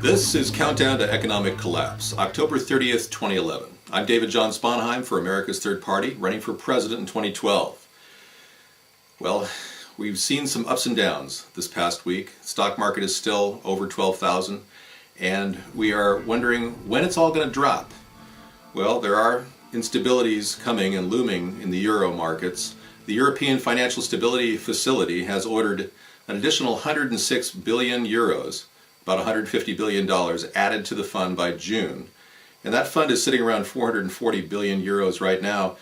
This is Countdown to Economic Collapse, October 30th, 2011. I'm David John Sponheim for America's Third Party, running for president in 2012. Well, we've seen some ups and downs this past week. Stock market is still over 12,000, and we are wondering when it's all going to drop. Well, there are instabilities coming and looming in the euro markets. The European Financial Stability Facility has ordered an additional 106 billion euros, about $150 billion, added to the fund by June. And that fund is sitting around 440 billion euros right now.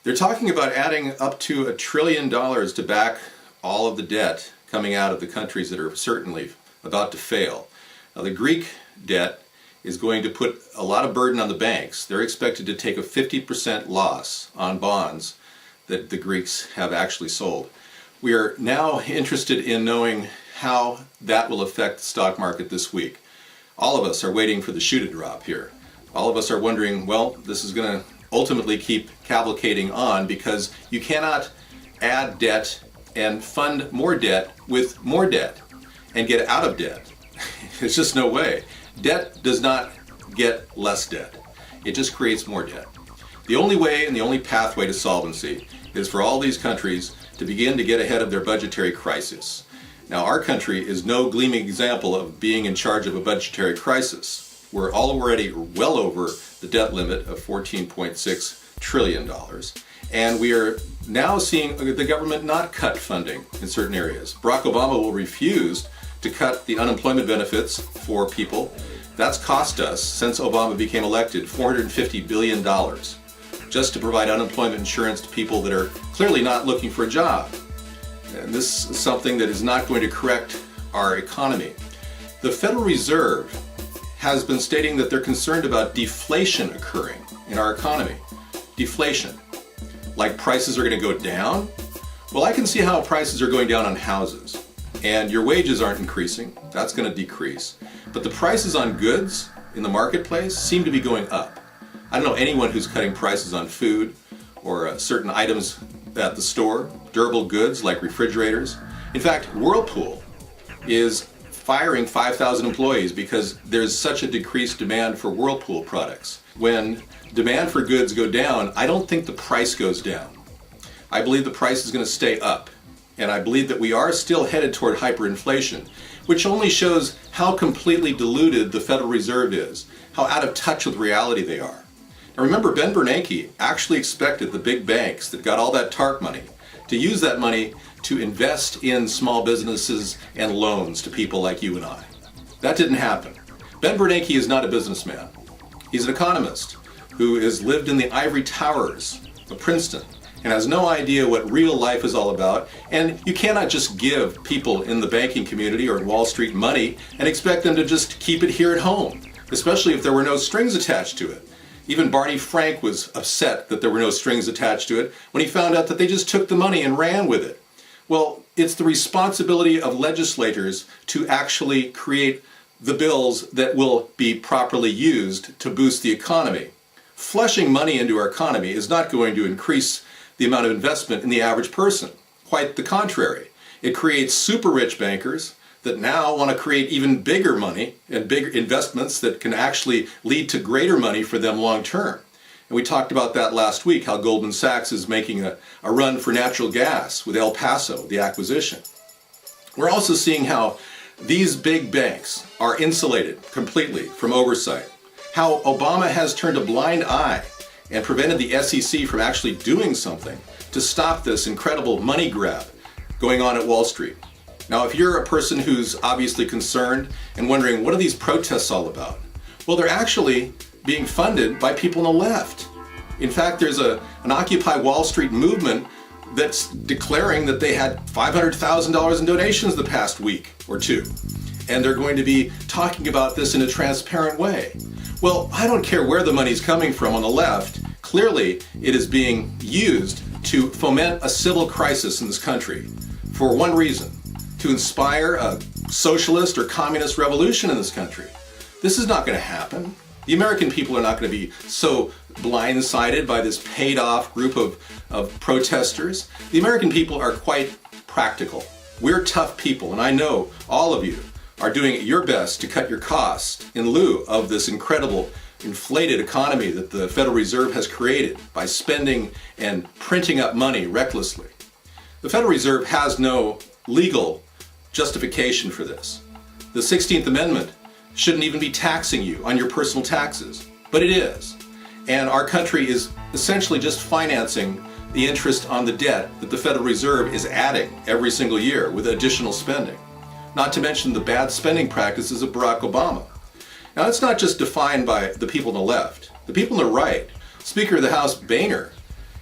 They're talking about adding up to $1 trillion to back all of the debt coming out of the countries that are certainly about to fail. Now, the Greek debt is going to put a lot of burden on the banks. They're expected to take a 50% loss on bonds that the Greeks have actually sold. We are now interested in knowing how that will affect the stock market this week. All of us are waiting for the shoe to drop here. All of us are wondering, well, this is going to ultimately keep cavalcading on because you cannot add debt and fund more debt with more debt and get out of debt. There's just no way. Debt does not get less debt. It just creates more debt. The only way and the only pathway to solvency is for all these countries to begin to get ahead of their budgetary crisis. Now, our country is no gleaming example of being in charge of a budgetary crisis. We're already well over the debt limit of $14.6 trillion. And we are now seeing the government not cut funding in certain areas. Barack Obama will refuse to cut the unemployment benefits for people. That's cost us, since Obama became elected, $450 billion just to provide unemployment insurance to people that are clearly not looking for a job. And this is something that is not going to correct our economy. The Federal Reserve has been stating that they're concerned about deflation occurring in our economy. Deflation. Like prices are going to go down? Well, I can see how prices are going down on houses. And your wages aren't increasing. That's going to decrease. But the prices on goods in the marketplace seem to be going up. I don't know anyone who's cutting prices on food or certain items at the store, durable goods like refrigerators. In fact, Whirlpool is firing 5,000 employees because there's such a decreased demand for Whirlpool products. When demand for goods go down, I don't think the price goes down. I believe the price is going to stay up. And I believe that we are still headed toward hyperinflation, which only shows how completely deluded the Federal Reserve is, how out of touch with reality they are. Now remember, Ben Bernanke actually expected the big banks that got all that TARP money to use that money to invest in small businesses and loans to people like you and I. That didn't happen. Ben Bernanke is not a businessman. He's an economist who has lived in the ivory towers of Princeton and has no idea what real life is all about. And you cannot just give people in the banking community or in Wall Street money and expect them to just keep it here at home, especially if there were no strings attached to it. Even Barney Frank was upset that there were no strings attached to it when he found out that they just took the money and ran with it. Well, it's the responsibility of legislators to actually create the bills that will be properly used to boost the economy. Flushing money into our economy is not going to increase the amount of investment in the average person. Quite the contrary. It creates super rich bankers that now want to create even bigger money and bigger investments that can actually lead to greater money for them long term. And we talked about that last week, how Goldman Sachs is making a run for natural gas with El Paso, the acquisition. We're also seeing how these big banks are insulated completely from oversight. How Obama has turned a blind eye and prevented the SEC from actually doing something to stop this incredible money grab going on at Wall Street. Now, if you're a person who's obviously concerned and wondering, what are these protests all about? Well, they're actually being funded by people on the left. In fact, there's an Occupy Wall Street movement that's declaring that they had $500,000 in donations the past week or two. And they're going to be talking about this in a transparent way. Well, I don't care where the money's coming from on the left. Clearly, it is being used to foment a civil crisis in this country for one reason: to inspire a socialist or communist revolution in this country. This is not going to happen. The American people are not going to be so blindsided by this paid-off group of protesters. The American people are quite practical. We're tough people, and I know all of you are doing your best to cut your costs in lieu of this incredible inflated economy that the Federal Reserve has created by spending and printing up money recklessly. The Federal Reserve has no legal justification for this. The 16th Amendment shouldn't even be taxing you on your personal taxes, but it is. And our country is essentially just financing the interest on the debt that the Federal Reserve is adding every single year with additional spending. Not to mention the bad spending practices of Barack Obama. Now, it's not just defined by the people on the left. The people on the right, Speaker of the House Boehner,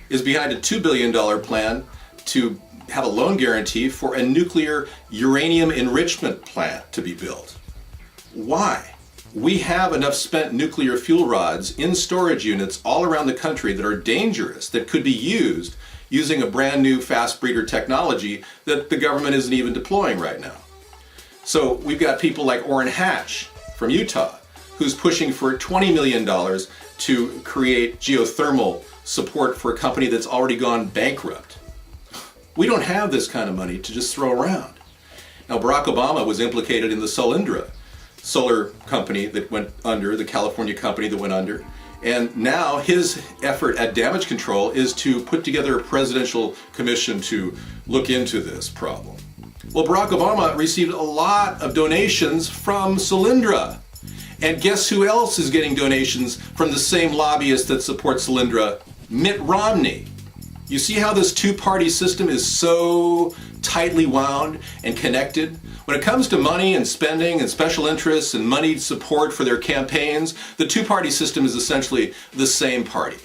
is behind a $2 billion plan to have a loan guarantee for a nuclear uranium enrichment plant to be built. Why? We have enough spent nuclear fuel rods in storage units all around the country that are dangerous, that could be used using a brand new fast breeder technology that the government isn't even deploying right now. So we've got people like Orrin Hatch from Utah, who's pushing for $20 million to create geothermal support for a company that's already gone bankrupt. We don't have this kind of money to just throw around. Now, Barack Obama was implicated in the Solyndra solar company that went under, the California company that went under, and now his effort at damage control is to put together a presidential commission to look into this problem. Well, Barack Obama received a lot of donations from Solyndra. And guess who else is getting donations from the same lobbyist that supports Solyndra? Mitt Romney. You see how this two-party system is so tightly wound and connected? When it comes to money and spending and special interests and moneyed support for their campaigns, the two-party system is essentially the same party.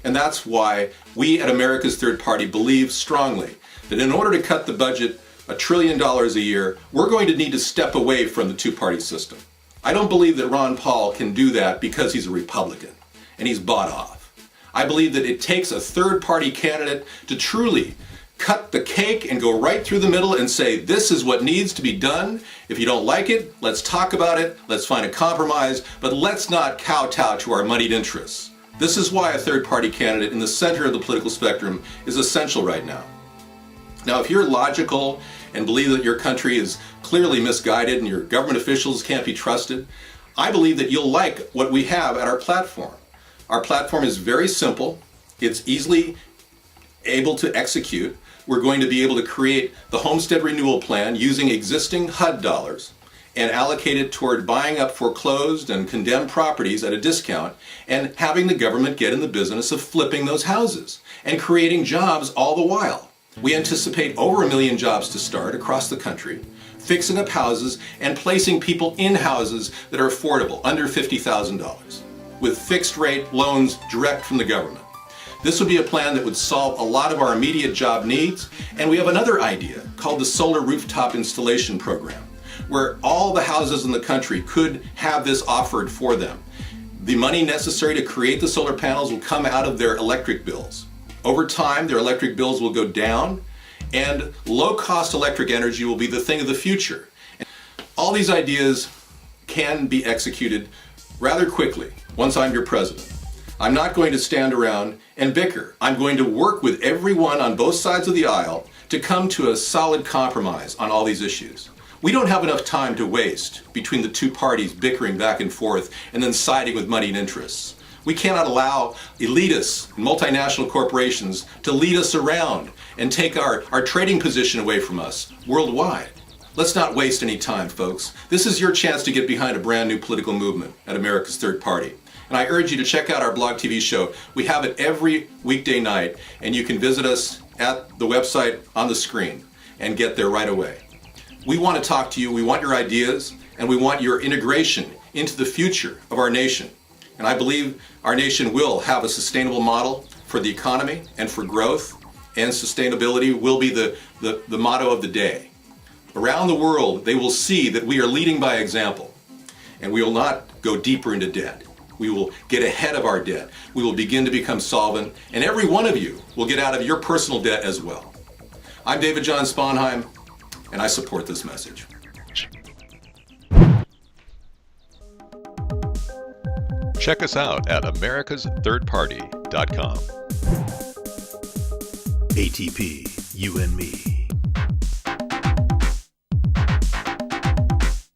And that's why we at America's Third Party believe strongly that in order to cut the budget $1 trillion a year, we're going to need to step away from the two-party system. I don't believe that Ron Paul can do that because he's a Republican and he's bought off. I believe that it takes a third-party candidate to truly cut the cake and go right through the middle and say, this is what needs to be done. If you don't like it, let's talk about it, let's find a compromise, but let's not kowtow to our moneyed interests. This is why a third-party candidate in the center of the political spectrum is essential right now. Now, if you're logical and believe that your country is clearly misguided and your government officials can't be trusted, I believe that you'll like what we have at our platform. Our platform is very simple. It's easily able to execute. We're going to be able to create the Homestead Renewal Plan using existing HUD dollars and allocate it toward buying up foreclosed and condemned properties at a discount and having the government get in the business of flipping those houses and creating jobs all the while. We anticipate over 1 million jobs to start across the country, fixing up houses and placing people in houses that are affordable, under $50,000, with fixed rate loans direct from the government. This would be a plan that would solve a lot of our immediate job needs, and we have another idea called the Solar Rooftop Installation Program, where all the houses in the country could have this offered for them. The money necessary to create the solar panels will come out of their electric bills. Over time, their electric bills will go down, and low-cost electric energy will be the thing of the future. And all these ideas can be executed rather quickly once I'm your president. I'm not going to stand around and bicker. I'm going to work with everyone on both sides of the aisle to come to a solid compromise on all these issues. We don't have enough time to waste between the two parties bickering back and forth and then siding with moneyed interests. We cannot allow elitists, multinational corporations to lead us around and take our trading position away from us worldwide. Let's not waste any time, folks. This is your chance to get behind a brand new political movement at America's Third Party. And I urge you to check out our blog TV show. We have it every weekday night, and you can visit us at the website on the screen and get there right away. We want to talk to you, we want your ideas, and we want your integration into the future of our nation. And I believe our nation will have a sustainable model for the economy and for growth, and sustainability will be the motto of the day. Around the world, they will see that we are leading by example, and we will not go deeper into debt. We will get ahead of our debt. We will begin to become solvent, and every one of you will get out of your personal debt as well. I'm David John Sponheim, and I support this message. Check us out at americasthirdparty.com. ATP, you and me.